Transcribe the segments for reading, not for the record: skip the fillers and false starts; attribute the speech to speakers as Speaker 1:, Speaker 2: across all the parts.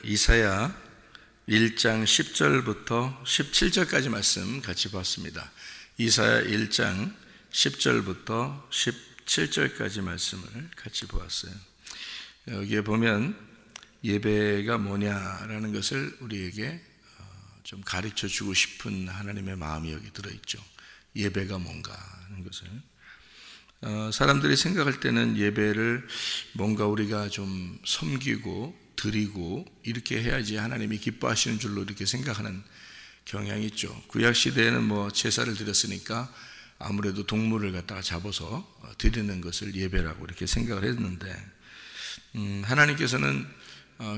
Speaker 1: 이사야 1장 10절부터 17절까지 말씀 같이 봤습니다. 이사야 1장 10절부터 17절까지 말씀을 같이 보았어요. 여기에 보면 예배가 뭐냐라는 것을 우리에게 좀 가르쳐 주고 싶은 하나님의 마음이 여기 들어있죠. 예배가 뭔가 하는 것을. 사람들이 생각할 때는 예배를 뭔가 우리가 좀 섬기고 드리고 이렇게 해야지 하나님이 기뻐하시는 줄로 이렇게 생각하는 경향이 있죠. 구약 시대에는 뭐 제사를 드렸으니까 아무래도 동물을 갖다가 잡아서 드리는 것을 예배라고 이렇게 생각을 했는데, 하나님께서는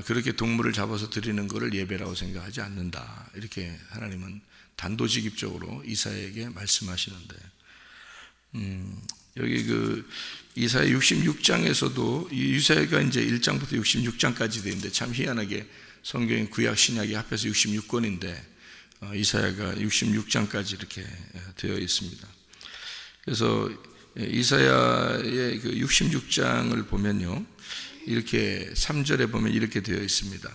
Speaker 1: 그렇게 동물을 잡아서 드리는 것을 예배라고 생각하지 않는다, 이렇게 하나님은 단도직입적으로 이사야에게 말씀하시는데, 여기 그 이사야 66장에서도 이사야가 이제 1장부터 66장까지 되어 있는데, 참 희한하게 성경이 구약 신약이 합해서 66권인데 이사야가 66장까지 이렇게 되어 있습니다. 그래서 이사야의 그 66장을 보면요, 이렇게 3절에 보면 이렇게 되어 있습니다.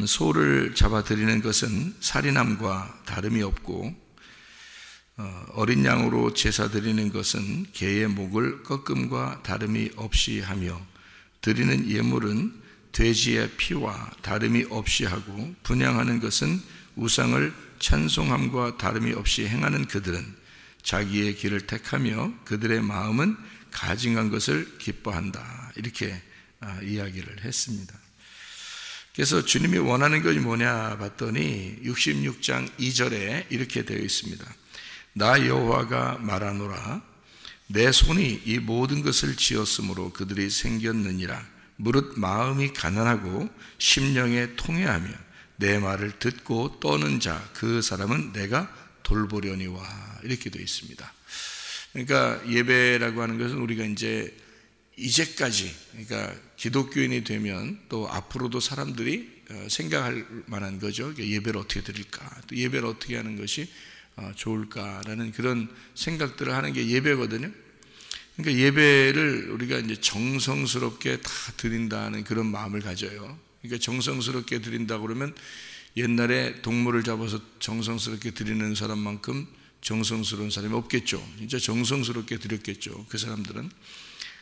Speaker 1: 소를 잡아 드리는 것은 살인함과 다름이 없고, 어린 양으로 제사 드리는 것은 개의 목을 꺾음과 다름이 없이 하며, 드리는 예물은 돼지의 피와 다름이 없이 하고, 분향하는 것은 우상을 찬송함과 다름이 없이 행하는 그들은 자기의 길을 택하며 그들의 마음은 가증한 것을 기뻐한다, 이렇게 이야기를 했습니다. 그래서 주님이 원하는 것이 뭐냐 봤더니 66장 2절에 이렇게 되어 있습니다. 나 여호와가 말하노라, 내 손이 이 모든 것을 지었으므로 그들이 생겼느니라. 무릇 마음이 가난하고 심령에 통회하며 내 말을 듣고 떠는 자, 그 사람은 내가 돌보려니와, 이렇게 되어 있습니다. 그러니까 예배라고 하는 것은 우리가 이제까지, 그러니까 기독교인이 되면 또 앞으로도 사람들이 생각할 만한 거죠. 예배를 어떻게 드릴까, 또 예배를 어떻게 하는 것이 좋을까라는 그런 생각들을 하는 게 예배거든요. 그러니까 예배를 우리가 이제 정성스럽게 다 드린다는 그런 마음을 가져요. 그러니까 정성스럽게 드린다고 그러면 옛날에 동물을 잡아서 정성스럽게 드리는 사람만큼 정성스러운 사람이 없겠죠. 진짜 정성스럽게 드렸겠죠, 그 사람들은.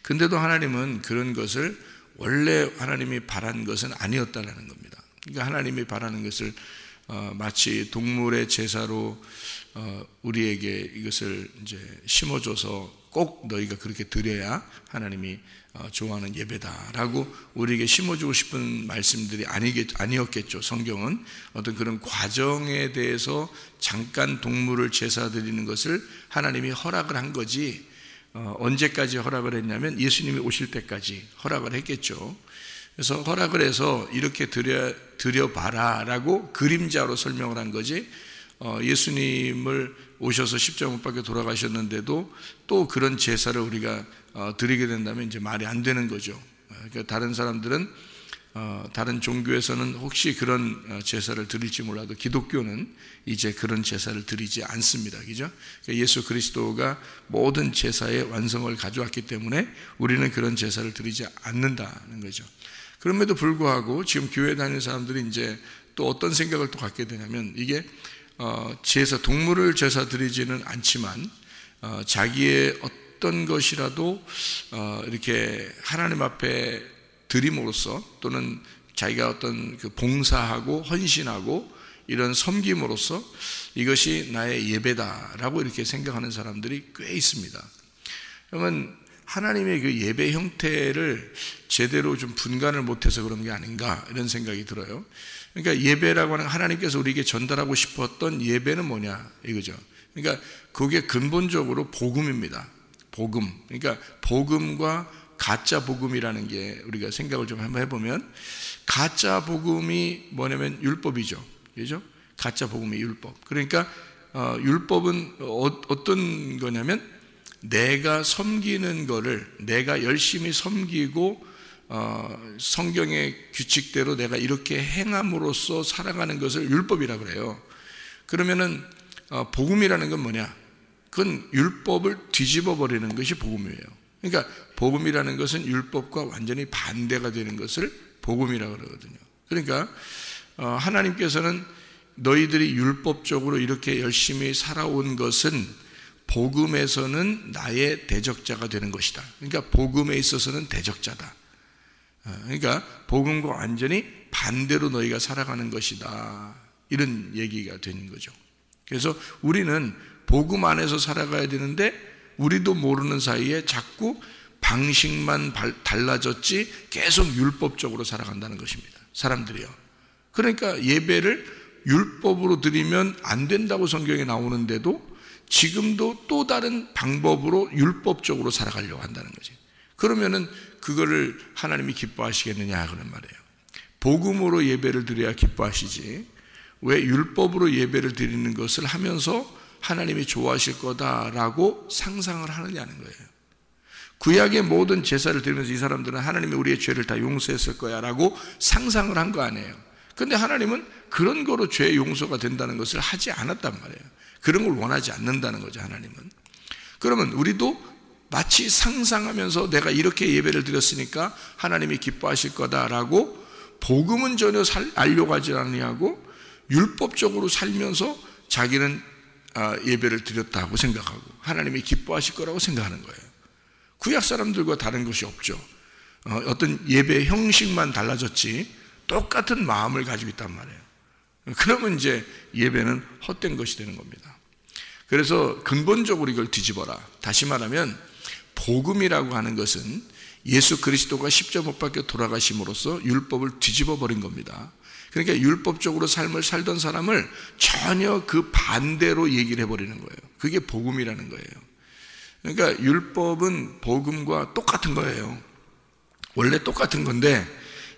Speaker 1: 근데도 하나님은 그런 것을 원래 하나님이 바란 것은 아니었다는 겁니다. 그러니까 하나님이 바라는 것을 마치 동물의 제사로 우리에게 이것을 이제 심어줘서 꼭 너희가 그렇게 드려야 하나님이 좋아하는 예배다라고 우리에게 심어주고 싶은 말씀들이 아니었겠죠. 성경은 어떤 그런 과정에 대해서 잠깐 동물을 제사 드리는 것을 하나님이 허락을 한 거지, 언제까지 허락을 했냐면 예수님이 오실 때까지 허락을 했겠죠. 그래서 허락을 해서 이렇게 드려봐라 라고 그림자로 설명을 한 거지, 예수님을 오셔서 십자가 못 박혀 돌아가셨는데도 또 그런 제사를 우리가 드리게 된다면 이제 말이 안 되는 거죠. 그러니까 다른 사람들은, 다른 종교에서는 혹시 그런 제사를 드릴지 몰라도 기독교는 이제 그런 제사를 드리지 않습니다. 그죠? 그러니까 예수 그리스도가 모든 제사의 완성을 가져왔기 때문에 우리는 그런 제사를 드리지 않는다는 거죠. 그럼에도 불구하고 지금 교회 다니는 사람들이 이제 또 어떤 생각을 또 갖게 되냐면, 이게 동물을 제사 드리지는 않지만 자기의 어떤 것이라도 이렇게 하나님 앞에 드림으로써, 또는 자기가 어떤 그 봉사하고 헌신하고 이런 섬김으로써 이것이 나의 예배다라고 이렇게 생각하는 사람들이 꽤 있습니다. 그러면 하나님의 그 예배 형태를 제대로 좀 분간을 못해서 그런 게 아닌가, 이런 생각이 들어요. 그러니까 예배라고 하는, 하나님께서 우리에게 전달하고 싶었던 예배는 뭐냐 이거죠. 그러니까 그게 근본적으로 복음입니다. 복음. 그러니까 복음과 가짜 복음이라는 게 우리가 생각을 좀 한번 해보면, 가짜 복음이 뭐냐면 율법이죠. 그죠? 가짜 복음이 율법. 그러니까 율법은 어떤 거냐면, 내가 섬기는 거를 내가 열심히 섬기고 성경의 규칙대로 내가 이렇게 행함으로써 살아가는 것을 율법이라고 그래요. 그러면은 복음이라는 건 뭐냐? 그건 율법을 뒤집어 버리는 것이 복음이에요. 그러니까 복음이라는 것은 율법과 완전히 반대가 되는 것을 복음이라고 그러거든요. 그러니까 하나님께서는 너희들이 율법적으로 이렇게 열심히 살아온 것은 복음에서는 나의 대적자가 되는 것이다. 그러니까 복음에 있어서는 대적자다. 그러니까 복음과 완전히 반대로 너희가 살아가는 것이다. 이런 얘기가 되는 거죠. 그래서 우리는 복음 안에서 살아가야 되는데 우리도 모르는 사이에 자꾸 방식만 달라졌지 계속 율법적으로 살아간다는 것입니다. 사람들이요. 그러니까 예배를 율법으로 드리면 안 된다고 성경에 나오는데도 지금도 또 다른 방법으로 율법적으로 살아가려고 한다는 거지. 그러면은 그거를 하나님이 기뻐하시겠느냐 그런 말이에요. 복음으로 예배를 드려야 기뻐하시지 왜 율법으로 예배를 드리는 것을 하면서 하나님이 좋아하실 거다라고 상상을 하느냐는 거예요. 구약의 모든 제사를 드리면서 이 사람들은 하나님이 우리의 죄를 다 용서했을 거야 라고 상상을 한 거 아니에요. 근데 하나님은 그런 거로 죄 용서가 된다는 것을 하지 않았단 말이에요. 그런 걸 원하지 않는다는 거죠, 하나님은. 그러면 우리도 마치 상상하면서 내가 이렇게 예배를 드렸으니까 하나님이 기뻐하실 거다라고 복음은 전혀 알려고 하지 않냐고 율법적으로 살면서 자기는 예배를 드렸다고 생각하고 하나님이 기뻐하실 거라고 생각하는 거예요. 구약 사람들과 다른 것이 없죠. 어떤 예배 형식만 달라졌지 똑같은 마음을 가지고 있단 말이에요. 그러면 이제 예배는 헛된 것이 되는 겁니다. 그래서 근본적으로 이걸 뒤집어라. 다시 말하면 복음이라고 하는 것은 예수 그리스도가 십자가 못 박혀 돌아가심으로써 율법을 뒤집어 버린 겁니다. 그러니까 율법적으로 삶을 살던 사람을 전혀 그 반대로 얘기를 해버리는 거예요. 그게 복음이라는 거예요. 그러니까 율법은 복음과 똑같은 거예요. 원래 똑같은 건데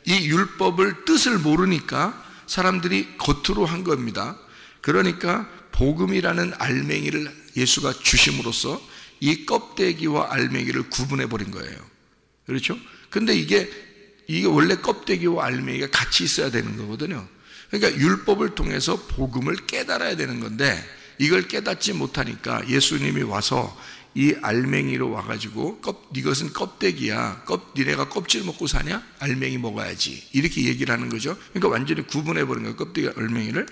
Speaker 1: 이 율법을 뜻을 모르니까 사람들이 겉으로 한 겁니다. 그러니까 복음이라는 알맹이를 예수가 주심으로써 이 껍데기와 알맹이를 구분해 버린 거예요. 그렇죠? 근데 이게 원래 껍데기와 알맹이가 같이 있어야 되는 거거든요. 그러니까 율법을 통해서 복음을 깨달아야 되는 건데 이걸 깨닫지 못하니까 예수님이 와서 이 알맹이로 와가지고 이것은 껍데기야. 니네가 껍질 먹고 사냐? 알맹이 먹어야지. 이렇게 얘기를 하는 거죠. 그러니까 완전히 구분해버린 거예요. 껍데기 알맹이를.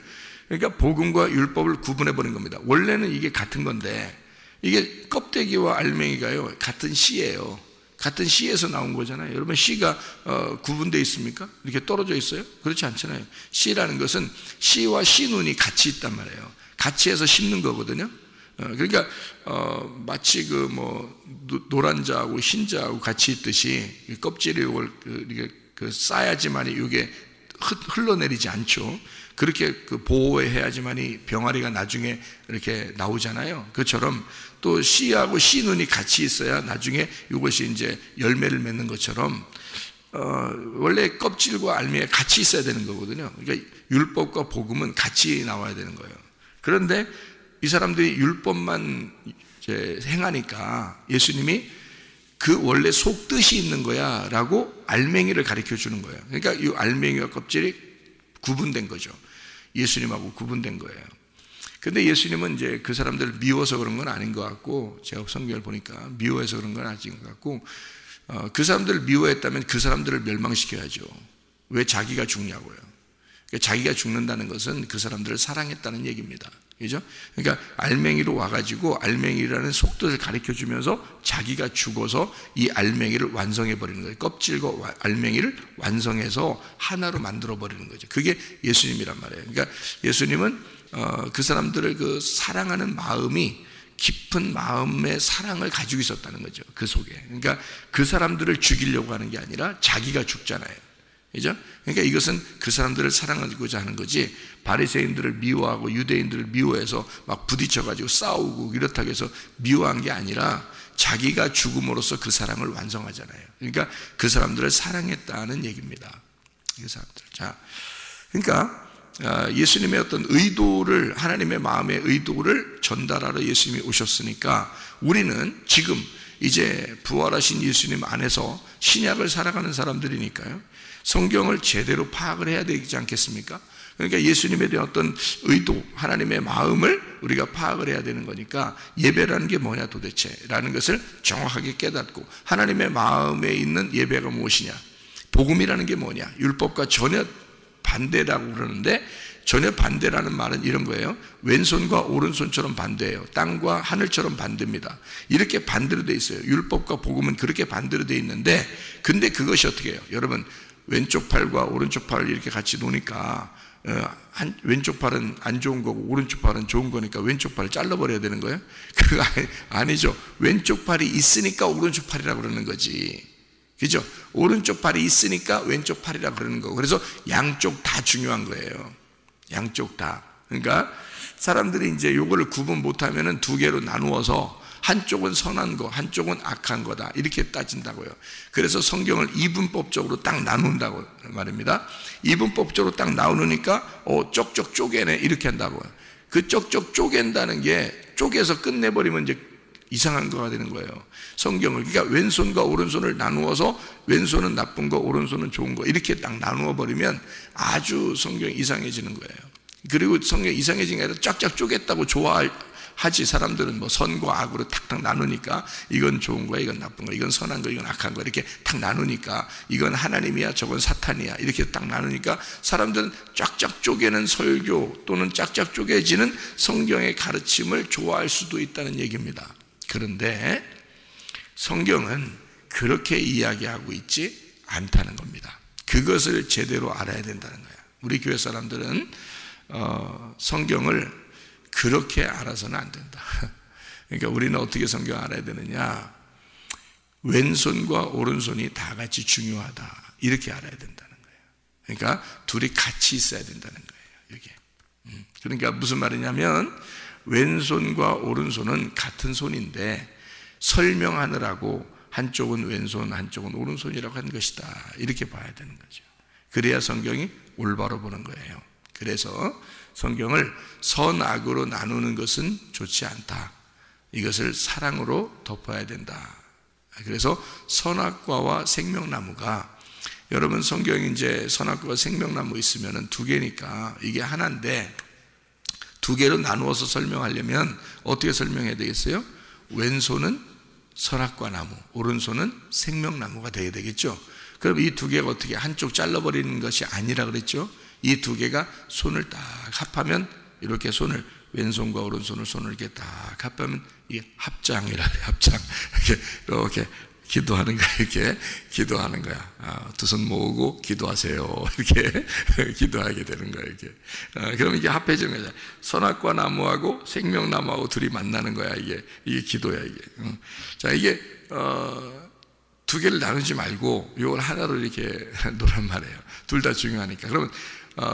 Speaker 1: 그러니까 복음과 율법을 구분해버린 겁니다. 원래는 이게 같은 건데 이게 껍데기와 알맹이가요 같은 씨예요. 같은 씨에서 나온 거잖아요. 여러분 씨가 구분되어 있습니까? 이렇게 떨어져 있어요? 그렇지 않잖아요. 씨라는 것은 씨와 씨눈이 같이 있단 말이에요. 같이 해서 심는 거거든요. 그러니까 마치 노란자하고 흰자하고 같이 있듯이 껍질이 이게 쌓야지만이 이게 흘러내리지 않죠. 그렇게 보호해야지만이 병아리가 나중에 이렇게 나오잖아요. 그처럼 또 씨하고 씨눈이 같이 있어야 나중에 이것이 이제 열매를 맺는 것처럼 원래 껍질과 알맹이가 같이 있어야 되는 거거든요. 그러니까 율법과 복음은 같이 나와야 되는 거예요. 그런데 이 사람들이 율법만 이제 행하니까 예수님이 그 원래 속뜻이 있는 거야 라고 알맹이를 가르쳐 주는 거예요. 그러니까 이 알맹이와 껍질이 구분된 거죠. 예수님하고 구분된 거예요. 근데 예수님은 이제 그 사람들을 미워서 그런 건 아닌 것 같고, 제가 성경을 보니까 미워해서 그런 건 아닌 것 같고, 그 사람들을 미워했다면 그 사람들을 멸망시켜야죠. 왜 자기가 죽냐고요. 그러니까 자기가 죽는다는 것은 그 사람들을 사랑했다는 얘기입니다. 그죠? 그러니까 알맹이로 와가지고 알맹이라는 속뜻을 가르쳐 주면서 자기가 죽어서 이 알맹이를 완성해 버리는 거예요. 껍질과 알맹이를 완성해서 하나로 만들어 버리는 거죠. 그게 예수님이란 말이에요. 그러니까 예수님은 그 사람들을 그 사랑하는 마음이 깊은 마음의 사랑을 가지고 있었다는 거죠. 그 속에. 그러니까 그 사람들을 죽이려고 하는 게 아니라 자기가 죽잖아요. 그죠? 그러니까 이것은 그 사람들을 사랑하고자 하는 거지, 바리새인들을 미워하고 유대인들을 미워해서 막 부딪혀가지고 싸우고 이렇다고 해서 미워한 게 아니라 자기가 죽음으로써 그 사랑을 완성하잖아요. 그러니까 그 사람들을 사랑했다는 얘기입니다. 그 사람들. 자, 그러니까 예수님의 어떤 의도를, 하나님의 마음의 의도를 전달하러 예수님이 오셨으니까 우리는 지금 이제 부활하신 예수님 안에서 신약을 살아가는 사람들이니까요, 성경을 제대로 파악을 해야 되지 않겠습니까? 그러니까 예수님에 대한 어떤 의도, 하나님의 마음을 우리가 파악을 해야 되는 거니까 예배라는 게 뭐냐 도대체 라는 것을 정확하게 깨닫고, 하나님의 마음에 있는 예배가 무엇이냐, 복음이라는 게 뭐냐, 율법과 전혀 반대라고 그러는데 전혀 반대라는 말은 이런 거예요. 왼손과 오른손처럼 반대예요. 땅과 하늘처럼 반대입니다. 이렇게 반대로 돼 있어요. 율법과 복음은 그렇게 반대로 돼 있는데, 근데 그것이 어떻게 해요? 여러분, 왼쪽 팔과 오른쪽 팔을 이렇게 같이 놓으니까 왼쪽 팔은 안 좋은 거고 오른쪽 팔은 좋은 거니까 왼쪽 팔을 잘라버려야 되는 거예요? 그거 아니죠. 왼쪽 팔이 있으니까 오른쪽 팔이라고 그러는 거지. 그죠? 오른쪽 팔이 있으니까 왼쪽 팔이라고 그러는 거고, 그래서 양쪽 다 중요한 거예요. 양쪽 다. 그러니까 사람들이 이제 요거를 구분 못하면은 두 개로 나누어서 한쪽은 선한 거, 한쪽은 악한 거다, 이렇게 따진다고요. 그래서 성경을 이분법적으로 딱 나눈다고 말입니다. 이분법적으로 딱 나누니까 쪽쪽 쪼개네, 이렇게 한다고요. 그 쪽쪽 쪼갠다는 게 쪼개서 끝내버리면 이제 이상한 거가 되는 거예요. 성경을. 그러니까 왼손과 오른손을 나누어서 왼손은 나쁜 거, 오른손은 좋은 거, 이렇게 딱 나누어 버리면 아주 성경이 이상해지는 거예요. 그리고 성경이 이상해진 게 아니라 쫙쫙 쪼갰다고 좋아하지. 사람들은 뭐 선과 악으로 탁탁 나누니까 이건 좋은 거야, 이건 나쁜 거야, 이건 선한 거, 이건 악한 거, 이렇게 탁 나누니까 이건 하나님이야, 저건 사탄이야, 이렇게 딱 나누니까 사람들은 쫙쫙 쪼개는 설교 또는 쫙쫙 쪼개지는 성경의 가르침을 좋아할 수도 있다는 얘기입니다. 그런데 성경은 그렇게 이야기하고 있지 않다는 겁니다. 그것을 제대로 알아야 된다는 거예요. 우리 교회 사람들은 성경을 그렇게 알아서는 안 된다. 그러니까 우리는 어떻게 성경 알아야 되느냐? 왼손과 오른손이 다 같이 중요하다, 이렇게 알아야 된다는 거예요. 그러니까 둘이 같이 있어야 된다는 거예요, 이게. 그러니까 무슨 말이냐면, 왼손과 오른손은 같은 손인데 설명하느라고 한쪽은 왼손, 한쪽은 오른손이라고 한 것이다, 이렇게 봐야 되는 거죠. 그래야 성경이 올바로 보는 거예요. 그래서 성경을 선악으로 나누는 것은 좋지 않다. 이것을 사랑으로 덮어야 된다. 그래서 선악과와 생명나무가, 여러분 성경이 이제 선악과와 생명나무 있으면 두 개니까 이게 하나인데, 두 개로 나누어서 설명하려면 어떻게 설명해야 되겠어요? 왼손은 선악과 나무, 오른손은 생명나무가 되어야 되겠죠. 그럼 이 두 개가 어떻게 한쪽 잘라버리는 것이 아니라 그랬죠. 이 두 개가 손을 딱 합하면, 이렇게 손을, 왼손과 오른손을 손을 이렇게 딱 합하면 이게 합장이라 그래. 합장. 이렇게 기도하는 거야. 이렇게 기도하는 거야. 두 손 모으고 기도하세요, 이렇게 기도하게 되는 거야, 이렇게. 그럼 이게 합해지는 거야. 선악과 나무하고 생명나무하고 둘이 만나는 거야. 이게 기도야, 이게. 자, 이게 두 개를 나누지 말고 이걸 하나로 이렇게 놓란 말이에요. 둘 다 중요하니까. 그러면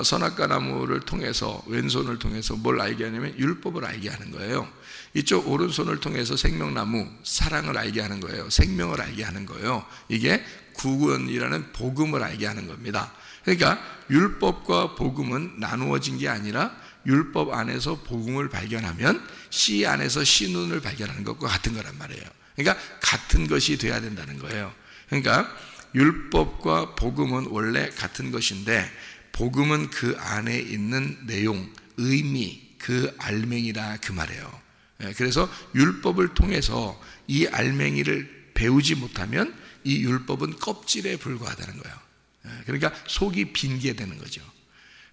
Speaker 1: 선악과 나무를 통해서, 왼손을 통해서 뭘 알게 하냐면 율법을 알게 하는 거예요. 이쪽 오른손을 통해서 생명나무, 사랑을 알게 하는 거예요. 생명을 알게 하는 거예요. 이게 구원이라는 복음을 알게 하는 겁니다. 그러니까 율법과 복음은 나누어진 게 아니라 율법 안에서 복음을 발견하면 씨 안에서 신운을 발견하는 것과 같은 거란 말이에요. 그러니까 같은 것이 돼야 된다는 거예요. 그러니까 율법과 복음은 원래 같은 것인데, 복음은 그 안에 있는 내용, 의미, 그 알맹이라, 그 말이에요. 그래서 율법을 통해서 이 알맹이를 배우지 못하면 이 율법은 껍질에 불과하다는 거예요. 그러니까 속이 빈 게 되는 거죠.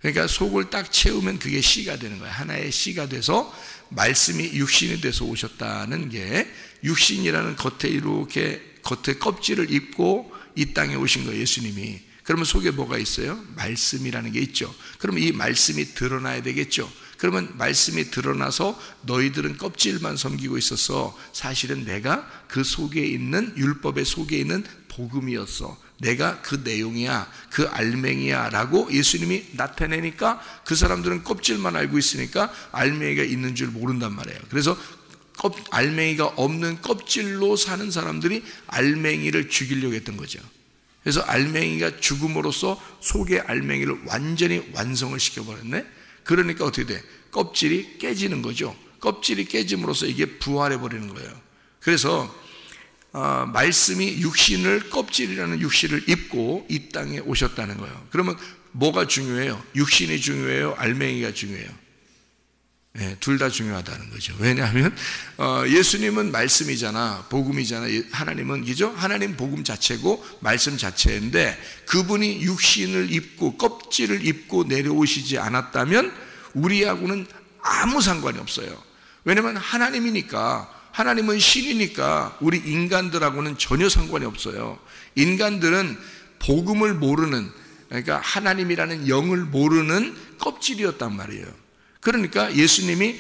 Speaker 1: 그러니까 속을 딱 채우면 그게 씨가 되는 거예요. 하나의 씨가 돼서 말씀이 육신이 돼서 오셨다는 게, 육신이라는 겉에 이렇게 겉에 껍질을 입고 이 땅에 오신 거예요, 예수님이. 그러면 속에 뭐가 있어요? 말씀이라는 게 있죠. 그러면 이 말씀이 드러나야 되겠죠. 그러면 말씀이 드러나서 너희들은 껍질만 섬기고 있었어. 사실은 내가 그 속에 있는, 율법의 속에 있는 복음이었어. 내가 그 내용이야, 그 알맹이야 라고 예수님이 나타내니까 그 사람들은 껍질만 알고 있으니까 알맹이가 있는 줄 모른단 말이에요. 그래서 알맹이가 없는 껍질로 사는 사람들이 알맹이를 죽이려고 했던 거죠. 그래서 알맹이가 죽음으로써 속의 알맹이를 완전히 완성을 시켜버렸네. 그러니까 어떻게 돼? 껍질이 깨지는 거죠. 껍질이 깨짐으로써 이게 부활해버리는 거예요. 그래서 말씀이 육신을, 껍질이라는 육신을 입고 이 땅에 오셨다는 거예요. 그러면 뭐가 중요해요? 육신이 중요해요? 알맹이가 중요해요? 둘 다 중요하다는 거죠. 왜냐하면 예수님은 말씀이잖아, 복음이잖아. 하나님은 그죠? 하나님 복음 자체고 말씀 자체인데 그분이 육신을 입고 껍질을 입고 내려오시지 않았다면 우리하고는 아무 상관이 없어요. 왜냐하면 하나님이니까, 하나님은 신이니까 우리 인간들하고는 전혀 상관이 없어요. 인간들은 복음을 모르는, 그러니까 하나님이라는 영을 모르는 껍질이었단 말이에요. 그러니까 예수님이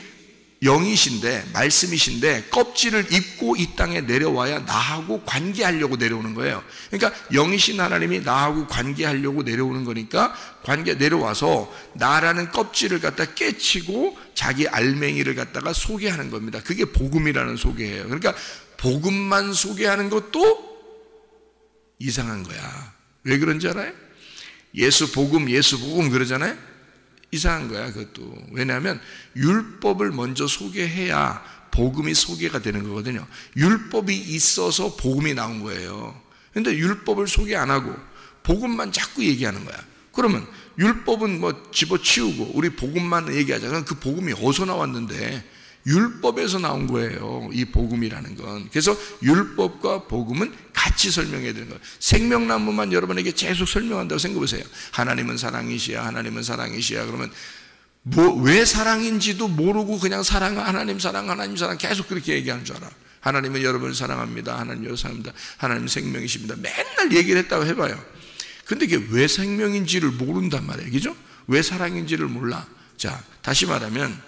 Speaker 1: 영이신데, 말씀이신데 껍질을 입고 이 땅에 내려와야 나하고 관계하려고 내려오는 거예요. 그러니까 영이신 하나님이 나하고 관계하려고 내려오는 거니까 내려와서 나라는 껍질을 갖다 깨치고 자기 알맹이를 갖다가 소개하는 겁니다. 그게 복음이라는 소개예요. 그러니까 복음만 소개하는 것도 이상한 거야. 왜 그런지 알아요? 예수 복음 그러잖아요. 이상한 거야, 그것도. 왜냐하면 율법을 먼저 소개해야 복음이 소개가 되는 거거든요. 율법이 있어서 복음이 나온 거예요. 그런데 율법을 소개 안 하고 복음만 자꾸 얘기하는 거야. 그러면 율법은 뭐 집어치우고 우리 복음만 얘기하자. 그럼 그 복음이 어디서 나왔는데? 율법에서 나온 거예요, 이 복음이라는 건. 그래서 율법과 복음은 같이 설명해야 되는 거예요. 생명나무만 여러분에게 계속 설명한다고 생각해보세요. 하나님은 사랑이시야, 하나님은 사랑이시야. 그러면 왜 사랑인지도 모르고 그냥 하나님 사랑 계속 그렇게 얘기하는 줄 알아. 하나님은 여러분을 사랑합니다, 하나님 여러분을 사랑합니다, 하나님은 생명이십니다. 맨날 얘기를 했다고 해봐요. 근데 이게 왜 생명인지를 모른단 말이에요. 그죠? 왜 사랑인지를 몰라. 자, 다시 말하면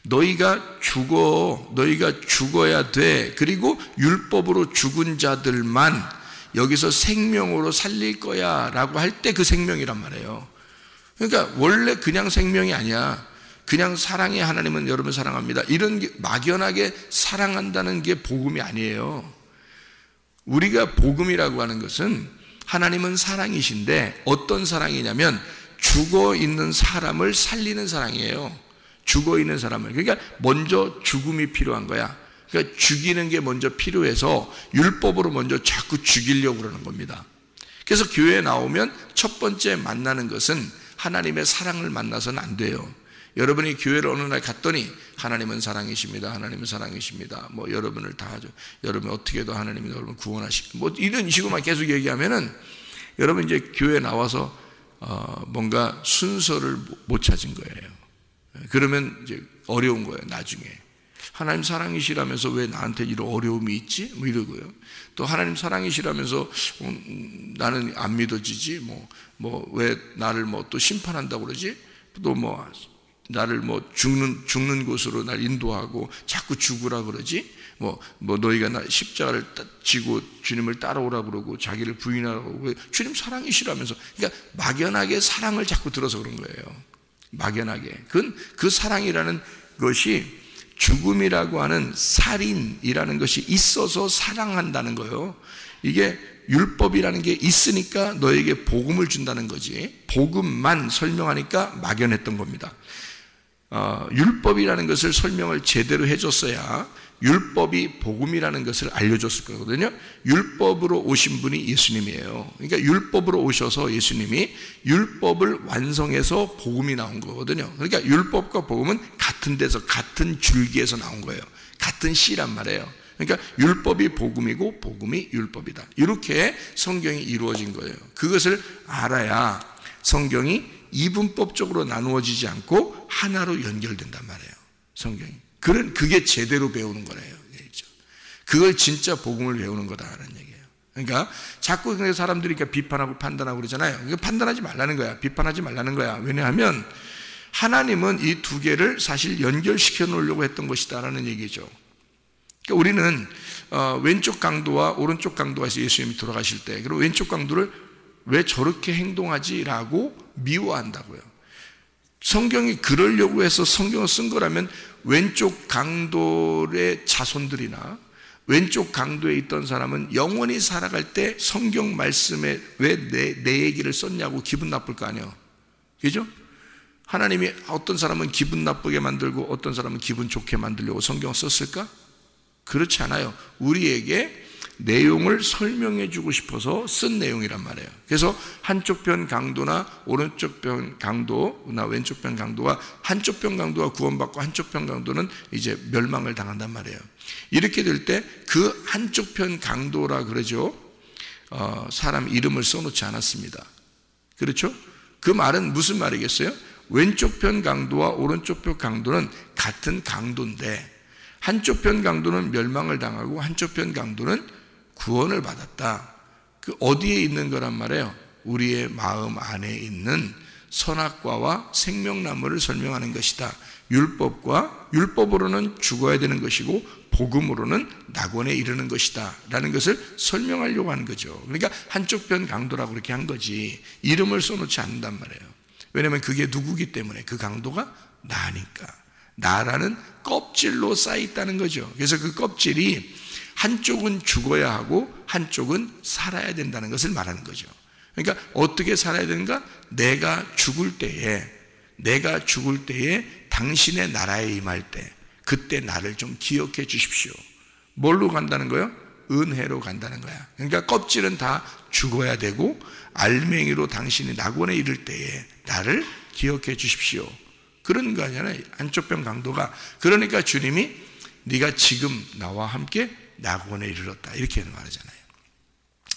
Speaker 1: 너희가 죽어야 돼. 그리고 율법으로 죽은 자들만 여기서 생명으로 살릴 거야 라고 할 때 그 생명이란 말이에요. 그러니까 원래 그냥 생명이 아니야. 그냥 사랑이, 하나님은 여러분 사랑합니다, 이런 게 막연하게 사랑한다는 게 복음이 아니에요. 우리가 복음이라고 하는 것은 하나님은 사랑이신데 어떤 사랑이냐면 죽어 있는 사람을 살리는 사랑이에요. 죽어 있는 사람을. 그러니까 먼저 죽음이 필요한 거야. 그러니까 죽이는 게 먼저 필요해서 율법으로 먼저 자꾸 죽이려고 그러는 겁니다. 그래서 교회에 나오면 첫 번째 만나는 것은 하나님의 사랑을 만나서는 안 돼요. 여러분이 교회를 어느 날 갔더니 하나님은 사랑이십니다, 하나님은 사랑이십니다, 뭐 여러분을 다 하죠, 여러분 어떻게도 하나님이 여러분 구원하시고, 뭐 이런 식으로만 계속 얘기하면은 여러분 이제 교회에 나와서 뭔가 순서를 못 찾은 거예요. 그러면 이제 어려운 거예요. 나중에 하나님 사랑이시라면서 왜 나한테 이런 어려움이 있지? 뭐 이러고요. 또 하나님 사랑이시라면서 나는 안 믿어지지? 뭐 왜 나를 뭐 또 심판한다고 그러지? 또 뭐 나를 뭐 죽는 곳으로 날 인도하고 자꾸 죽으라 그러지? 뭐 너희가 나 십자가를 지고 주님을 따라오라 그러고 자기를 부인하라고, 왜 주님 사랑이시라면서. 그러니까 막연하게 사랑을 자꾸 들어서 그런 거예요. 막연하게. 그 사랑이라는 것이 죽음이라고 하는 살인이라는 것이 있어서 사랑한다는 거예요. 이게 율법이라는 게 있으니까 너에게 복음을 준다는 거지, 복음만 설명하니까 막연했던 겁니다. 율법이라는 것을 설명을 제대로 해줬어야 율법이 복음이라는 것을 알려줬을 거거든요. 율법으로 오신 분이 예수님이에요. 그러니까 율법으로 오셔서 예수님이 율법을 완성해서 복음이 나온 거거든요. 그러니까 율법과 복음은 같은 데서, 같은 줄기에서 나온 거예요. 같은 씨란 말이에요. 그러니까 율법이 복음이고 복음이 율법이다. 이렇게 성경이 이루어진 거예요. 그것을 알아야 성경이 이분법적으로 나누어지지 않고 하나로 연결된단 말이에요. 성경이. 그게 제대로 배우는 거래요. 그걸 진짜 복음을 배우는 거다라는 얘기예요. 그러니까 자꾸 사람들이 비판하고 판단하고 그러잖아요. 판단하지 말라는 거야. 비판하지 말라는 거야. 왜냐하면 하나님은 이 두 개를 사실 연결시켜 놓으려고 했던 것이다라는 얘기죠. 그러니까 우리는 왼쪽 강도와 오른쪽 강도가 있어요. 예수님이 돌아가실 때. 그리고 왼쪽 강도를 왜 저렇게 행동하지라고 미워한다고요. 성경이 그러려고 해서 성경을 쓴 거라면 왼쪽 강도의 자손들이나 왼쪽 강도에 있던 사람은 영원히 살아갈 때 성경 말씀에 왜 내 얘기를 썼냐고 기분 나쁠 거 아니에요. 그죠? 하나님이 어떤 사람은 기분 나쁘게 만들고 어떤 사람은 기분 좋게 만들려고 성경을 썼을까? 그렇지 않아요. 우리에게 내용을 설명해 주고 싶어서 쓴 내용이란 말이에요. 그래서 한쪽 편 강도나 오른쪽 편 강도나 왼쪽 편 강도가, 한쪽 편 강도가 구원받고 한쪽 편 강도는 이제 멸망을 당한단 말이에요. 이렇게 될 때 그 한쪽 편 강도라 그러죠. 사람 이름을 써놓지 않았습니다. 그렇죠? 그 말은 무슨 말이겠어요? 왼쪽 편 강도와 오른쪽 편 강도는 같은 강도인데 한쪽 편 강도는 멸망을 당하고 한쪽 편 강도는 구원을 받았다. 그 어디에 있는 거란 말이에요? 우리의 마음 안에 있는 선악과와 생명나무를 설명하는 것이다. 율법으로는 죽어야 되는 것이고 복음으로는 낙원에 이르는 것이다 라는 것을 설명하려고 하는 거죠. 그러니까 한쪽 편 강도라고 그렇게 한 거지 이름을 써놓지 않는단 말이에요. 왜냐하면 그게 누구기 때문에, 그 강도가 나니까. 나라는 껍질로 쌓여있다는 거죠. 그래서 그 껍질이 한쪽은 죽어야 하고 한쪽은 살아야 된다는 것을 말하는 거죠. 그러니까 어떻게 살아야 되는가? 내가 죽을 때에 당신의 나라에 임할 때 그때 나를 좀 기억해 주십시오. 뭘로 간다는 거예요? 은혜로 간다는 거야. 그러니까 껍질은 다 죽어야 되고 알맹이로 당신이 낙원에 이를 때에 나를 기억해 주십시오. 그런 거 아니잖아요. 한쪽 편 강도가. 그러니까 주님이 네가 지금 나와 함께 낙원에 이르렀다 이렇게 말하잖아요.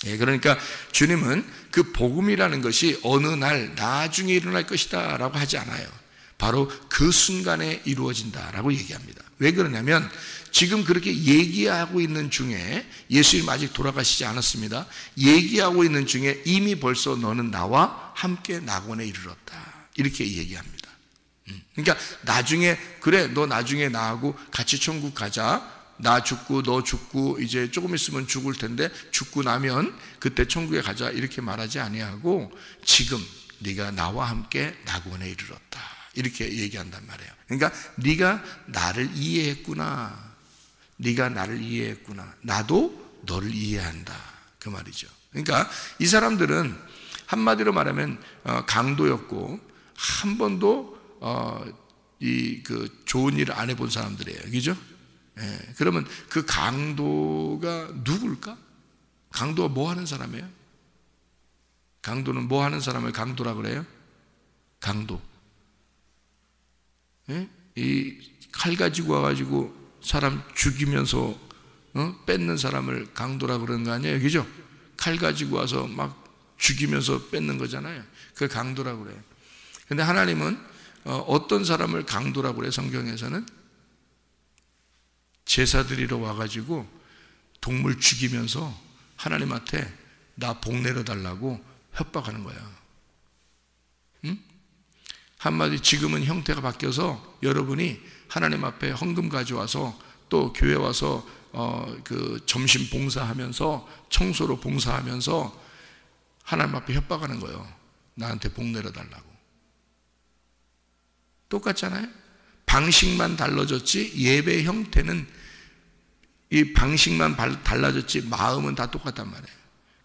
Speaker 1: 예, 그러니까 주님은 그 복음이라는 것이 어느 날 나중에 일어날 것이다 라고 하지 않아요. 바로 그 순간에 이루어진다라고 얘기합니다. 왜 그러냐면 지금 그렇게 얘기하고 있는 중에, 예수님 아직 돌아가시지 않았습니다. 얘기하고 있는 중에 이미 벌써 너는 나와 함께 낙원에 이르렀다 이렇게 얘기합니다. 그러니까 나중에, 그래 너 나중에 나하고 같이 천국 가자, 나 죽고 너 죽고 이제 조금 있으면 죽을 텐데 죽고 나면 그때 천국에 가자 이렇게 말하지 아니하고 지금 네가 나와 함께 낙원에 이르렀다 이렇게 얘기한단 말이에요. 그러니까 네가 나를 이해했구나, 네가 나를 이해했구나, 나도 너를 이해한다 그 말이죠. 그러니까 이 사람들은 한마디로 말하면 강도였고 한 번도 그 좋은 일을 안 해본 사람들이에요. 그죠? 예, 그러면 그 강도가 누굴까? 강도가 뭐 하는 사람이에요? 강도는 뭐 하는 사람을 강도라 그래요? 강도. 예? 이 칼 가지고 와가지고 사람 죽이면서 뺏는 사람을 강도라 그러는 거 아니에요? 그죠? 칼 가지고 와서 막 죽이면서 뺏는 거잖아요. 그걸 강도라 그래요. 근데 하나님은 어떤 사람을 강도라고 그래요? 성경에서는 제사 드리러 와가지고 동물 죽이면서 하나님한테 나 복 내려달라고 협박하는 거야. 응? 한마디 지금은 형태가 바뀌어서 여러분이 하나님 앞에 헌금 가져와서 또 교회 와서 그 점심 봉사하면서 청소로 봉사하면서 하나님 앞에 협박하는 거예요. 나한테 복 내려달라고. 똑같잖아요. 방식만 달라졌지 예배 형태는, 이 방식만 달라졌지 마음은 다 똑같단 말이에요.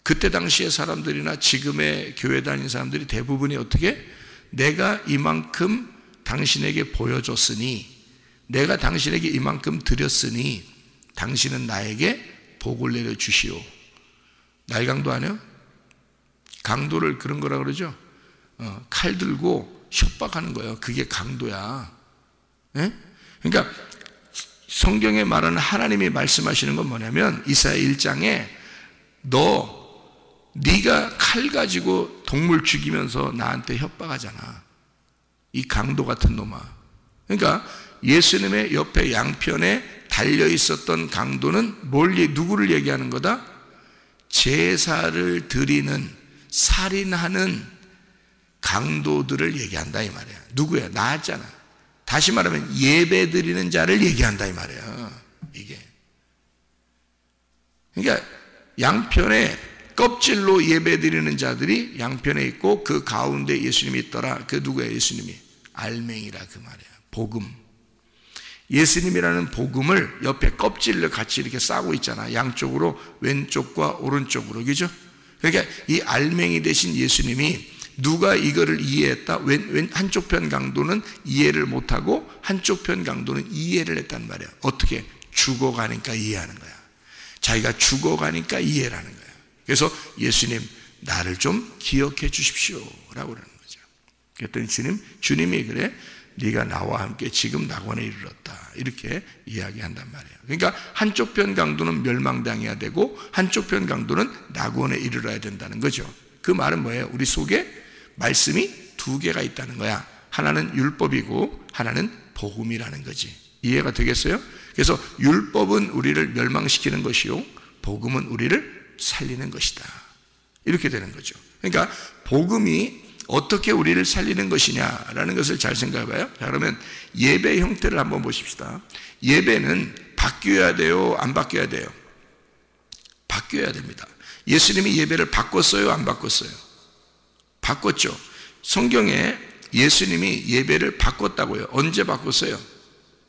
Speaker 1: 그때 당시의 사람들이나 지금의 교회 다니는 사람들이 대부분이 어떻게? 내가 이만큼 당신에게 보여줬으니, 내가 당신에게 이만큼 드렸으니 당신은 나에게 복을 내려주시오. 날강도 아니요? 강도를 그런 거라 그러죠. 칼 들고 협박하는 거예요. 그게 강도야. 예? 그러니까 성경에 말하는 하나님이 말씀하시는 건 뭐냐면 이사야 1장에 네가 칼 가지고 동물 죽이면서 나한테 협박하잖아. 이 강도 같은 놈아. 그러니까 예수님의 옆에 양편에 달려 있었던 강도는 누구를 얘기하는 거다? 제사를 드리는, 살인하는 강도들을 얘기한다 이 말이야. 누구야? 나였잖아. 다시 말하면 예배 드리는 자를 얘기한다 이 말이야. 이게. 그러니까 양편에 껍질로 예배 드리는 자들이 양편에 있고 그 가운데 예수님이 있더라. 그 누구야? 예수님이. 알맹이라 그 말이야. 복음. 예수님이라는 복음을 옆에 껍질을 같이 이렇게 싸고 있잖아. 양쪽으로, 왼쪽과 오른쪽으로. 그죠? 그러니까 이 알맹이 대신 예수님이 누가 이거를 이해했다? 한쪽 편 강도는 이해를 못하고 한쪽 편 강도는 이해를 했단 말이야. 어떻게? 죽어가니까 이해하는 거야. 자기가 죽어가니까 이해라는 거예요. 그래서 예수님, 나를 좀 기억해 주십시오 라고 그러는 거죠. 그랬더니 주님이 그래, 네가 나와 함께 지금 낙원에 이르렀다, 이렇게 이야기한단 말이에요. 그러니까 한쪽 편 강도는 멸망당해야 되고 한쪽 편 강도는 낙원에 이르러야 된다는 거죠. 그 말은 뭐예요? 우리 속에 말씀이 두 개가 있다는 거야. 하나는 율법이고 하나는 복음이라는 거지. 이해가 되겠어요? 그래서 율법은 우리를 멸망시키는 것이요, 복음은 우리를 살리는 것이다, 이렇게 되는 거죠. 그러니까 복음이 어떻게 우리를 살리는 것이냐라는 것을 잘 생각해 봐요. 자, 그러면 예배 형태를 한번 보십시다. 예배는 바뀌어야 돼요, 안 바뀌어야 돼요? 바뀌어야 됩니다. 예수님이 예배를 바꿨어요, 안 바꿨어요? 바꿨죠. 성경에 예수님이 예배를 바꿨다고요. 언제 바꿨어요?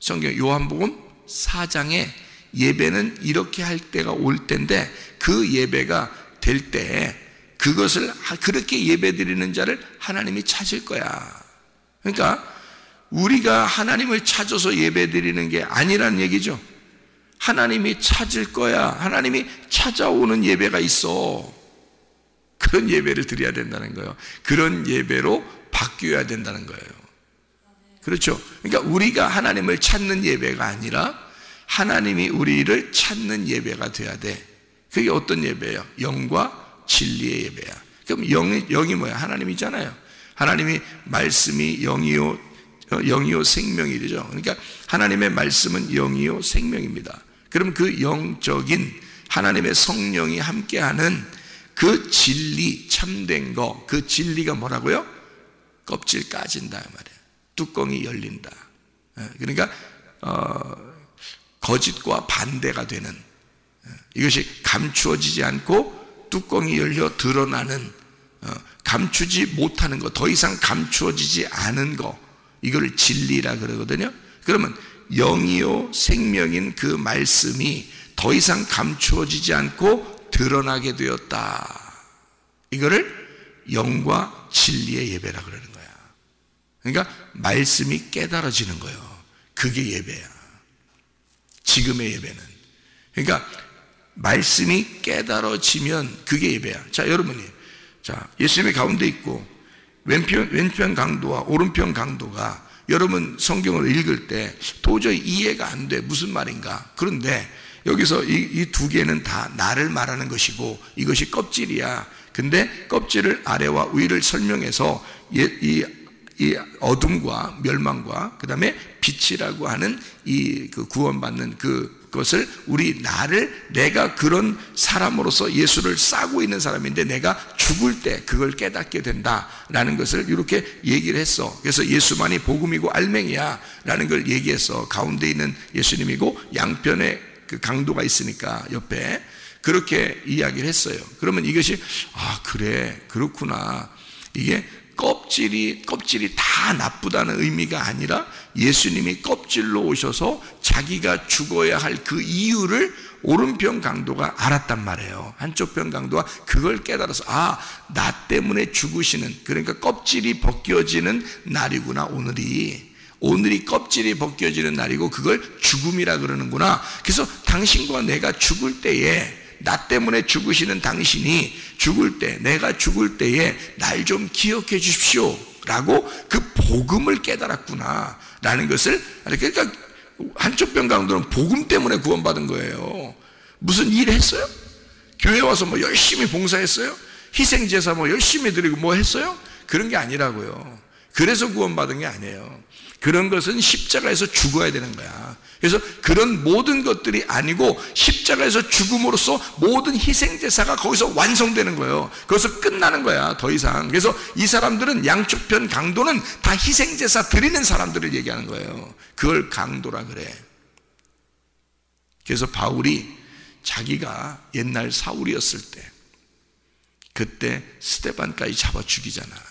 Speaker 1: 성경 요한복음 4장에 예배는 이렇게 할 때가 올 때인데, 그 예배가 될 때 그것을 그렇게 예배드리는 자를 하나님이 찾을 거야. 그러니까 우리가 하나님을 찾아서 예배드리는 게 아니란 얘기죠. 하나님이 찾을 거야. 하나님이 찾아오는 예배가 있어. 그런 예배를 드려야 된다는 거예요. 그런 예배로 바뀌어야 된다는 거예요. 그렇죠? 그러니까 우리가 하나님을 찾는 예배가 아니라 하나님이 우리를 찾는 예배가 돼야 돼. 그게 어떤 예배예요? 영과 진리의 예배야. 그럼 영이 뭐야? 하나님이잖아요. 하나님이 말씀이 영이요 생명이 되죠. 그러니까 하나님의 말씀은 영이요 생명입니다. 그럼 그 영적인 하나님의 성령이 함께하는 그 진리, 참된 거, 그 진리가 뭐라고요? 껍질 까진다 말이에요. 뚜껑이 열린다. 그러니까 거짓과 반대가 되는, 이것이 감추어지지 않고 뚜껑이 열려 드러나는, 감추지 못하는 거, 더 이상 감추어지지 않은 거, 이걸 진리라 그러거든요. 그러면 영이요 생명인 그 말씀이 더 이상 감추어지지 않고 드러나게 되었다. 이거를 영과 진리의 예배라 그러는 거야. 그러니까 말씀이 깨달아지는 거예요. 그게 예배야. 지금의 예배는. 그러니까 말씀이 깨달아지면 그게 예배야. 자, 여러분이, 자, 예수님이 가운데 있고 왼편 강도와 오른편 강도가, 여러분 성경을 읽을 때 도저히 이해가 안 돼. 무슨 말인가? 그런데 여기서 이 두 개는 다 나를 말하는 것이고 이것이 껍질이야. 근데 껍질을 아래와 위를 설명해서 이 어둠과 멸망과 그 다음에 빛이라고 하는 그 구원받는 그것을 내가 그런 사람으로서 예수를 싸고 있는 사람인데 내가 죽을 때 그걸 깨닫게 된다라는 것을 이렇게 얘기를 했어. 그래서 예수만이 복음이고 알맹이야 라는 걸 얘기해서 가운데 있는 예수님이고 양편에 그 강도가 있으니까 옆에 그렇게 이야기를 했어요. 그러면 이것이 그래, 그렇구나. 이게 껍질이 다 나쁘다는 의미가 아니라 예수님이 껍질로 오셔서 자기가 죽어야 할 그 이유를 오른편 강도가 알았단 말이에요. 한쪽 편 강도가 그걸 깨달아서 나 때문에 죽으시는, 그러니까 껍질이 벗겨지는 날이구나. 오늘이 껍질이 벗겨지는 날이고 그걸 죽음이라 그러는구나. 그래서 당신과 내가 죽을 때에, 나 때문에 죽으시는 당신이 죽을 때, 내가 죽을 때에 날 좀 기억해 주십시오 라고 그 복음을 깨달았구나 라는 것을, 그러니까 한쪽 편 강도는 복음 때문에 구원받은 거예요. 무슨 일 했어요? 교회 와서 뭐 열심히 봉사했어요? 희생제사 뭐 열심히 드리고 뭐 했어요? 그런 게 아니라고요. 그래서 구원받은 게 아니에요. 그런 것은 십자가에서 죽어야 되는 거야. 그래서 그런 모든 것들이 아니고 십자가에서 죽음으로써 모든 희생제사가 거기서 완성되는 거예요. 거기서 끝나는 거야, 더 이상. 그래서 이 사람들은, 양쪽 편 강도는 다 희생제사 드리는 사람들을 얘기하는 거예요. 그걸 강도라 그래. 그래서 바울이 자기가 옛날 사울이었을 때, 그때 스데반까지 잡아 죽이잖아.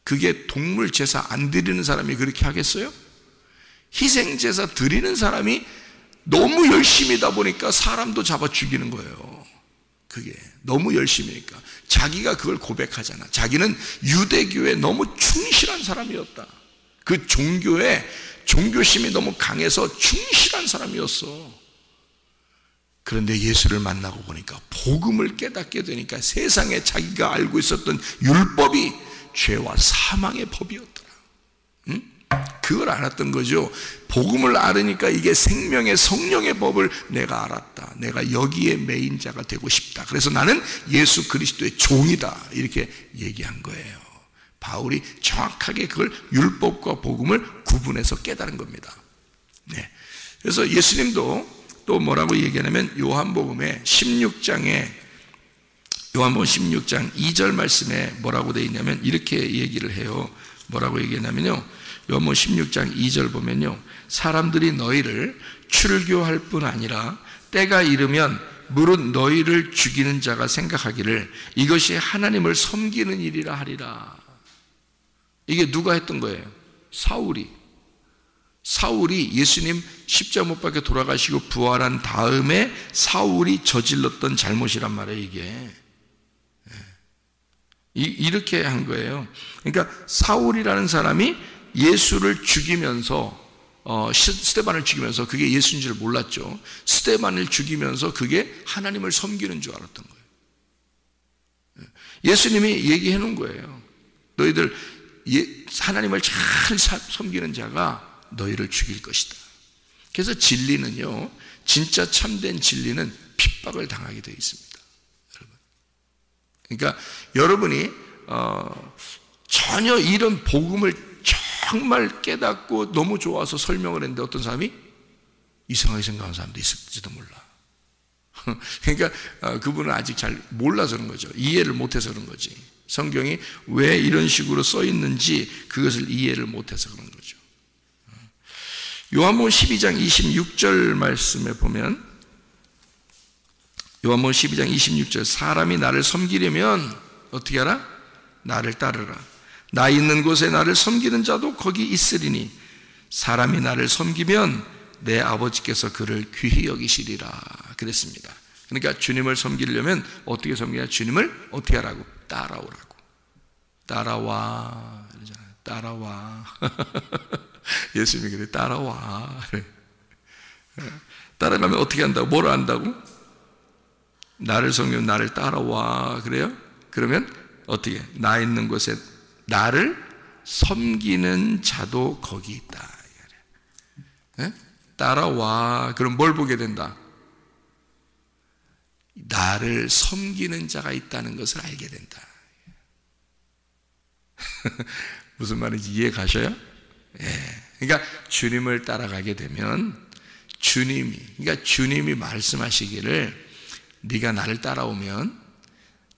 Speaker 1: 그게 동물 제사 안 드리는 사람이 그렇게 하겠어요? 희생제사 드리는 사람이 너무 열심히다 보니까 사람도 잡아 죽이는 거예요. 그게 너무 열심히니까. 자기가 그걸 고백하잖아. 자기는 유대교에 너무 충실한 사람이었다. 그 종교심이 너무 강해서 충실한 사람이었어. 그런데 예수를 만나고 보니까 복음을 깨닫게 되니까 세상에 자기가 알고 있었던 율법이 죄와 사망의 법이었더라. 그걸 알았던 거죠. 복음을 알으니까 이게 생명의 성령의 법을 내가 알았다. 내가 여기에 매인 자가 되고 싶다. 그래서 나는 예수 그리스도의 종이다. 이렇게 얘기한 거예요. 바울이 정확하게 그걸 율법과 복음을 구분해서 깨달은 겁니다. 네. 그래서 예수님도 또 뭐라고 얘기하냐면 요한복음 16장 2절 말씀에 뭐라고 되어 있냐면 이렇게 얘기를 해요. 뭐라고 얘기하냐면요, 요한복음 16장 2절 보면요, 사람들이 너희를 출교할 뿐 아니라 때가 이르면 무릇 너희를 죽이는 자가 생각하기를 이것이 하나님을 섬기는 일이라 하리라. 이게 누가 했던 거예요? 사울이 예수님 십자가 못 박혀 돌아가시고 부활한 다음에 사울이 저질렀던 잘못이란 말이에요. 이게 이렇게 한 거예요. 그러니까 사울이라는 사람이 예수를 죽이면서 스데반을 죽이면서 그게 예수인 줄 몰랐죠. 스데반을 죽이면서 그게 하나님을 섬기는 줄 알았던 거예요. 예수님이 얘기해 놓은 거예요. 너희들 하나님을 잘 섬기는 자가 너희를 죽일 것이다. 그래서 진리는요, 진짜 참된 진리는 핍박을 당하게 되어 있습니다. 여러분. 그러니까 여러분이 전혀 이런 복음을 정말 깨닫고 너무 좋아서 설명을 했는데 어떤 사람이 이상하게 생각하는 사람도 있을지도 몰라. 그러니까 그분은 아직 잘 몰라서 그런 거죠. 이해를 못해서 그런 거지. 성경이 왜 이런 식으로 써 있는지 그것을 이해를 못해서 그런 거죠. 요한복음 12장 26절 말씀에 보면, 요한복음 12장 26절, 사람이 나를 섬기려면 어떻게 하라? 나를 따르라. 나 있는 곳에 나를 섬기는 자도 거기 있으리니 사람이 나를 섬기면 내 아버지께서 그를 귀히 여기시리라 그랬습니다. 그러니까 주님을 섬기려면 어떻게 섬기냐? 주님을 어떻게 하라고? 따라오라고. 따라와 이러잖아요. 따라와. 예수님이 그래, 따라와. 따라가면 어떻게 한다고? 뭘 한다고? 나를 섬기면 나를 따라와. 그래요? 그러면 어떻게? 나 있는 곳에 나를 섬기는 자도 거기 있다. 따라와. 그럼 뭘 보게 된다? 나를 섬기는 자가 있다는 것을 알게 된다. 무슨 말인지 이해 가셔요? 예. 그러니까 주님을 따라가게 되면 주님이 말씀하시기를 네가 나를 따라오면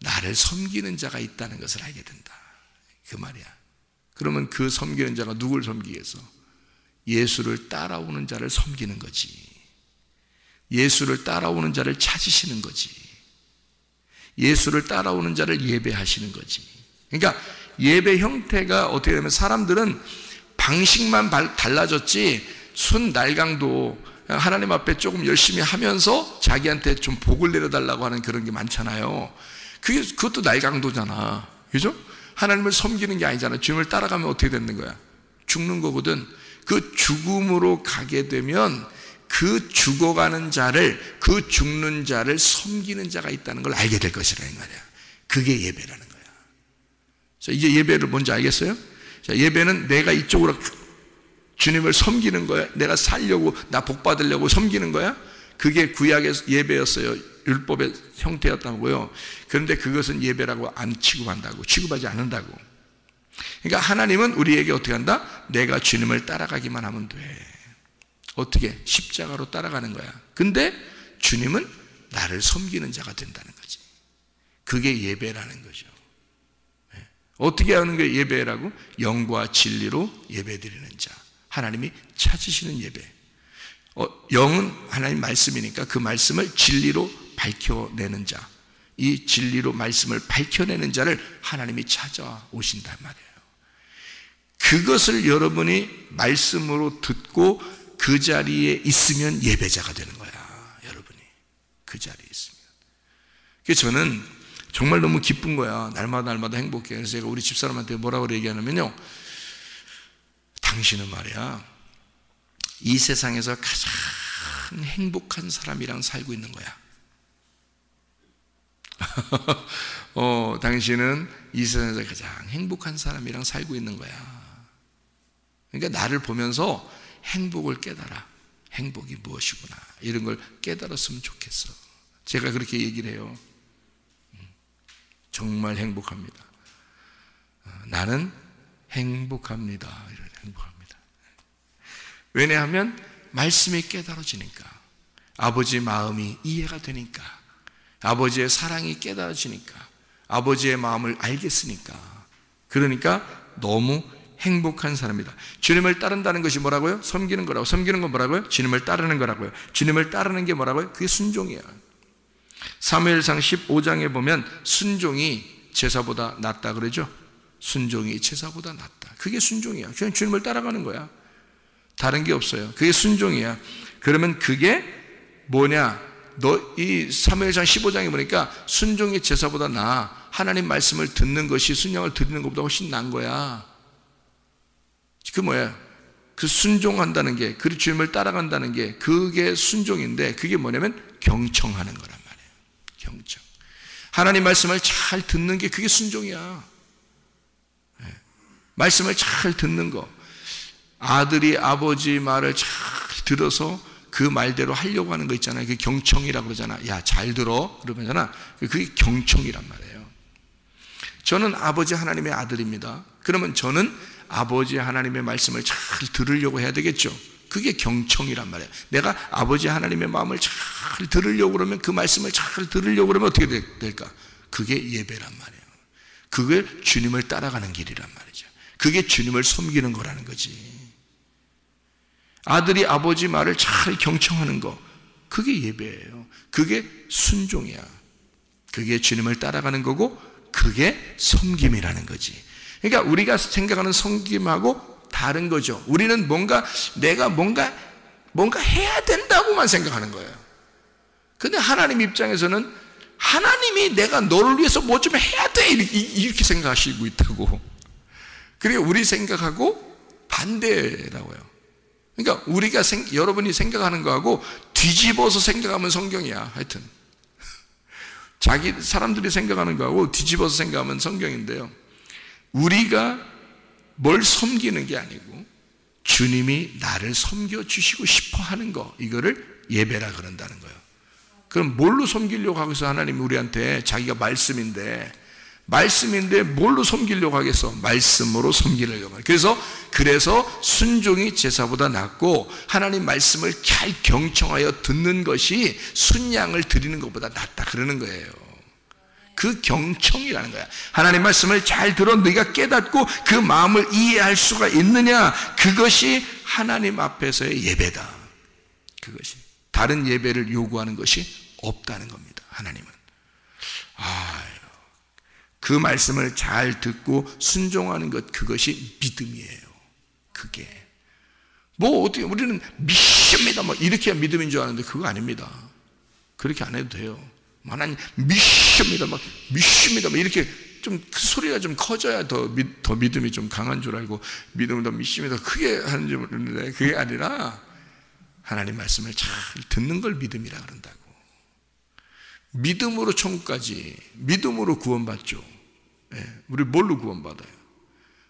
Speaker 1: 나를 섬기는 자가 있다는 것을 알게 된다. 그 말이야. 그러면 그 섬기는 자가 누굴 섬기겠어? 예수를 따라오는 자를 섬기는 거지. 예수를 따라오는 자를 찾으시는 거지. 예수를 따라오는 자를 예배하시는 거지. 그러니까 예배 형태가 어떻게 되면 사람들은 방식만 달라졌지 순 날강도 하나님 앞에 조금 열심히 하면서 자기한테 좀 복을 내려달라고 하는 그런 게 많잖아요. 그것도 날강도잖아. 그죠? 하나님을 섬기는 게 아니잖아. 주님을 따라가면 어떻게 되는 거야? 죽는 거거든. 그 죽음으로 가게 되면 그 죽어가는 자를, 그 죽는 자를 섬기는 자가 있다는 걸 알게 될 것이라는 말이야. 그게 예배라는 거야. 자, 이제 예배를 뭔지 알겠어요? 자, 예배는 내가 이쪽으로 주님을 섬기는 거야. 내가 살려고, 나 복 받으려고 섬기는 거야. 그게 구약의 예배였어요. 율법의 형태였다고요. 그런데 그것은 예배라고 안 취급한다고, 취급하지 않는다고. 그러니까 하나님은 우리에게 어떻게 한다? 내가 주님을 따라가기만 하면 돼. 어떻게? 십자가로 따라가는 거야. 근데 주님은 나를 섬기는 자가 된다는 거지. 그게 예배라는 거죠. 어떻게 하는 게 예배라고? 영과 진리로 예배드리는 자. 하나님이 찾으시는 예배. 영은 하나님 말씀이니까 그 말씀을 진리로 밝혀내는 자. 이 진리로 말씀을 밝혀내는 자를 하나님이 찾아오신단 말이에요. 그것을 여러분이 말씀으로 듣고 그 자리에 있으면 예배자가 되는 거야. 여러분이 그 자리에 있으면. 그래서 저는 정말 너무 기쁜 거야. 날마다 행복해. 그래서 제가 우리 집사람한테 뭐라고 얘기하냐면요, 당신은 말이야 이 세상에서 가장 행복한 사람이랑 살고 있는 거야. 당신은 이 세상에서 가장 행복한 사람이랑 살고 있는 거야. 그러니까 나를 보면서 행복을 깨달아. 행복이 무엇이구나. 이런 걸 깨달았으면 좋겠어. 제가 그렇게 얘기를 해요. 정말 행복합니다. 나는 행복합니다. 이런 행복합니다. 왜냐하면 말씀이 깨달아지니까, 아버지의 마음이 이해가 되니까, 아버지의 사랑이 깨달아지니까, 아버지의 마음을 알겠으니까, 그러니까 너무 행복한 사람이다. 주님을 따른다는 것이 뭐라고요? 섬기는 거라고. 섬기는 건 뭐라고요? 주님을 따르는 거라고요. 주님을 따르는 게 뭐라고요? 그게 순종이야. 사무엘상 15장에 보면 순종이 제사보다 낫다 그러죠. 순종이 제사보다 낫다. 그게 순종이야. 그냥 주님을 따라가는 거야. 다른 게 없어요. 그게 순종이야. 그러면 그게 뭐냐? 이 사무엘상 15장에 보니까 순종이 제사보다 나아. 하나님 말씀을 듣는 것이 순양을 드리는 것보다 훨씬 나은 거야. 그 뭐야? 그 순종한다는 게, 그 주님을 따라간다는 게, 그게 순종인데, 그게 뭐냐면 경청하는 거란 말이에요. 경청. 하나님 말씀을 잘 듣는 게 그게 순종이야. 말씀을 잘 듣는 거. 아들이 아버지 말을 잘 들어서 그 말대로 하려고 하는 거 있잖아요. 그게 경청이라고 그러잖아. 야, 잘 들어. 그러면잖아. 그게 경청이란 말이에요. 저는 아버지 하나님의 아들입니다. 그러면 저는 아버지 하나님의 말씀을 잘 들으려고 해야 되겠죠. 그게 경청이란 말이에요. 내가 아버지 하나님의 마음을 잘 들으려고 그러면, 그 말씀을 잘 들으려고 그러면 어떻게 될까? 그게 예배란 말이에요. 그게 주님을 따라가는 길이란 말이죠. 그게 주님을 섬기는 거라는 거지. 아들이 아버지 말을 잘 경청하는 거, 그게 예배예요. 그게 순종이야. 그게 주님을 따라가는 거고, 그게 섬김이라는 거지. 그러니까 우리가 생각하는 섬김하고 다른 거죠. 우리는 내가 뭔가 해야 된다고만 생각하는 거예요. 근데 하나님 입장에서는 하나님이 내가 너를 위해서 뭐 좀 해야 돼, 이렇게 생각하시고 있다고. 그리고 우리 생각하고 반대라고요. 그러니까 여러분이 생각하는 거하고 뒤집어서 생각하면 성경이야. 하여튼 사람들이 생각하는 거하고 뒤집어서 생각하면 성경인데요, 우리가 뭘 섬기는 게 아니고 주님이 나를 섬겨주시고 싶어 하는 거, 이거를 예배라 그런다는 거예요. 그럼 뭘로 섬기려고 하고 있어? 하나님이 우리한테 자기가 말씀인데 뭘로 섬기려고 하겠어? 말씀으로 섬기려고. 그래서 순종이 제사보다 낫고, 하나님 말씀을 잘 경청하여 듣는 것이 순양을 드리는 것보다 낫다 그러는 거예요. 그 경청이라는 거야. 하나님 말씀을 잘 들어 네가 깨닫고 그 마음을 이해할 수가 있느냐, 그것이 하나님 앞에서의 예배다. 그것이 다른 예배를 요구하는 것이 없다는 겁니다. 하나님은 그 말씀을 잘 듣고 순종하는 것, 그것이 믿음이에요. 그게 어떻게 우리는 믿습니다 이렇게 믿음인 줄 아는데 그거 아닙니다. 그렇게 안 해도 돼요. 하나님 믿습니다 믿습니다 이렇게 좀 소리가 좀 커져야 더 믿음이 좀 강한 줄 알고, 믿음을 더 믿습니다 크게 하는 줄 모르는데, 그게 아니라 하나님 말씀을 잘 듣는 걸 믿음이라 그런다고. 믿음으로 천국까지, 믿음으로 구원받죠. 우리 뭘로 구원받아요?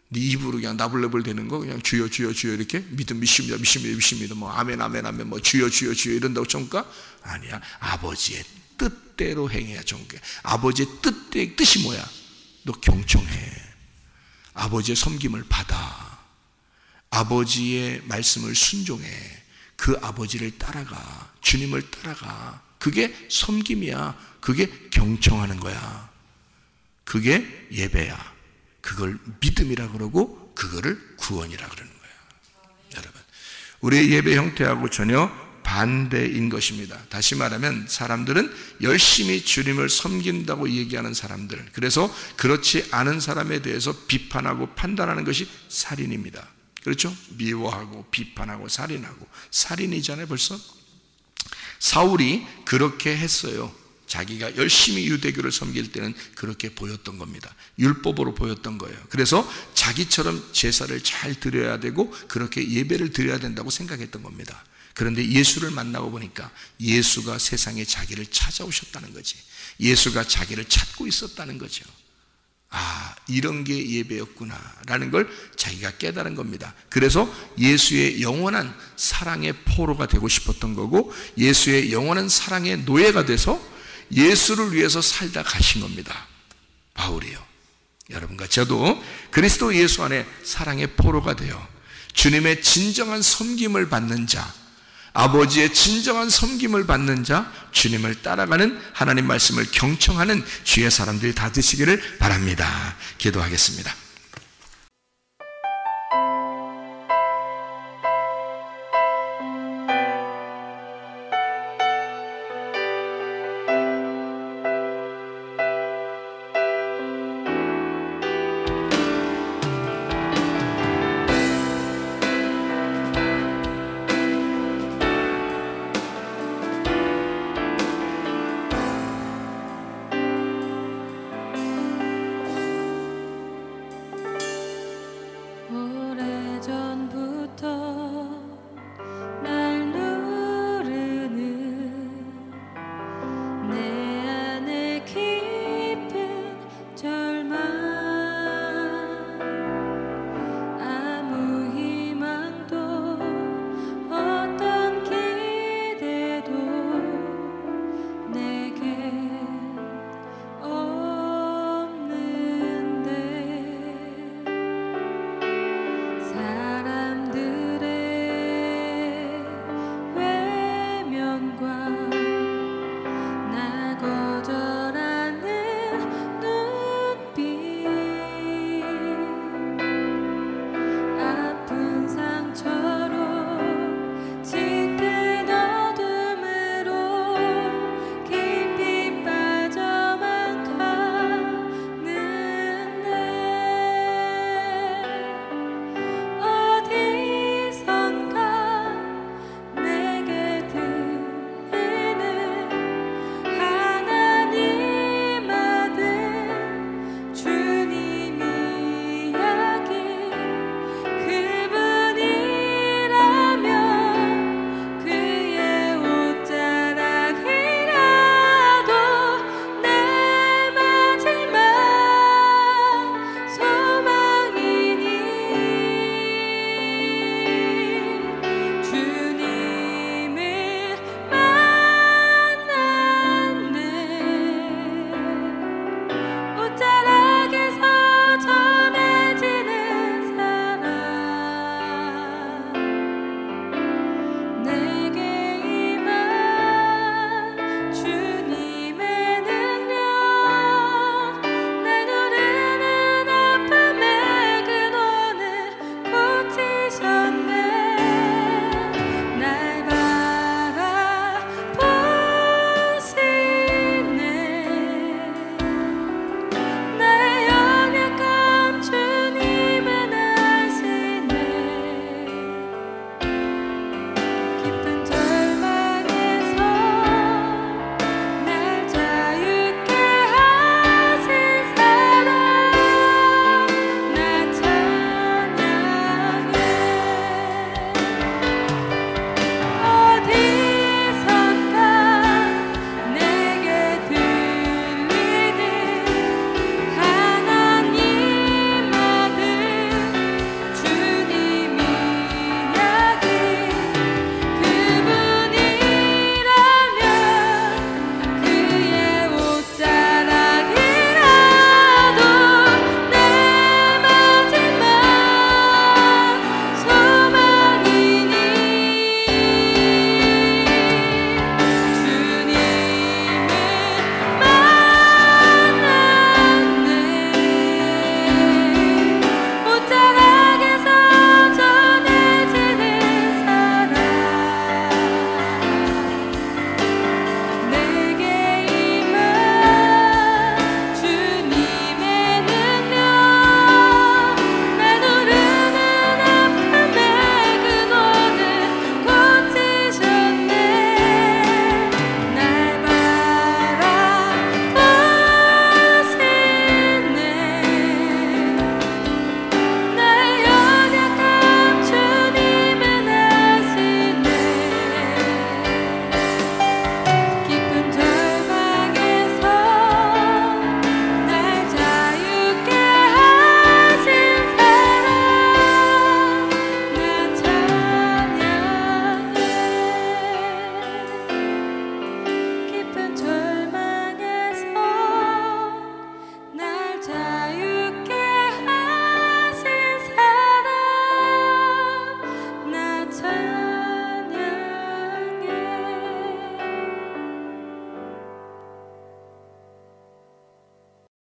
Speaker 1: 네 입으로 그냥 나불나불 되는 거, 그냥 주여 주여 주여 이렇게 믿습니다 뭐 아멘 뭐 주여 주여 주여 이런다고 천국 가? 아니야. 아버지의 뜻대로 행해야 천국에. 아버지의 뜻이 뭐야? 너 경청해. 아버지의 섬김을 받아. 아버지의 말씀을 순종해. 그 아버지를 따라가. 주님을 따라가. 그게 섬김이야. 그게 경청하는 거야. 그게 예배야. 그걸 믿음이라 그러고, 그거를 구원이라 그러는 거야. 여러분, 우리의 예배 형태하고 전혀 반대인 것입니다. 다시 말하면 사람들은 열심히 주님을 섬긴다고 얘기하는 사람들, 그래서 그렇지 않은 사람에 대해서 비판하고 판단하는 것이 살인입니다. 그렇죠? 미워하고 비판하고 살인하고, 살인이잖아요 벌써. 사울이 그렇게 했어요. 자기가 열심히 유대교를 섬길 때는 그렇게 보였던 겁니다. 율법으로 보였던 거예요. 그래서 자기처럼 제사를 잘 드려야 되고 그렇게 예배를 드려야 된다고 생각했던 겁니다. 그런데 예수를 만나고 보니까 예수가 세상에 자기를 찾아오셨다는 거지. 예수가 자기를 찾고 있었다는 거죠. 아, 이런 게 예배였구나 라는 걸 자기가 깨달은 겁니다. 그래서 예수의 영원한 사랑의 포로가 되고 싶었던 거고, 예수의 영원한 사랑의 노예가 돼서 예수를 위해서 살다 가신 겁니다. 바울이요. 여러분과 저도 그리스도 예수 안에 사랑의 포로가 되어 주님의 진정한 섬김을 받는 자, 아버지의 진정한 섬김을 받는 자, 주님을 따라가는 하나님 말씀을 경청하는 주의 사람들이 다 되시기를 바랍니다. 기도하겠습니다.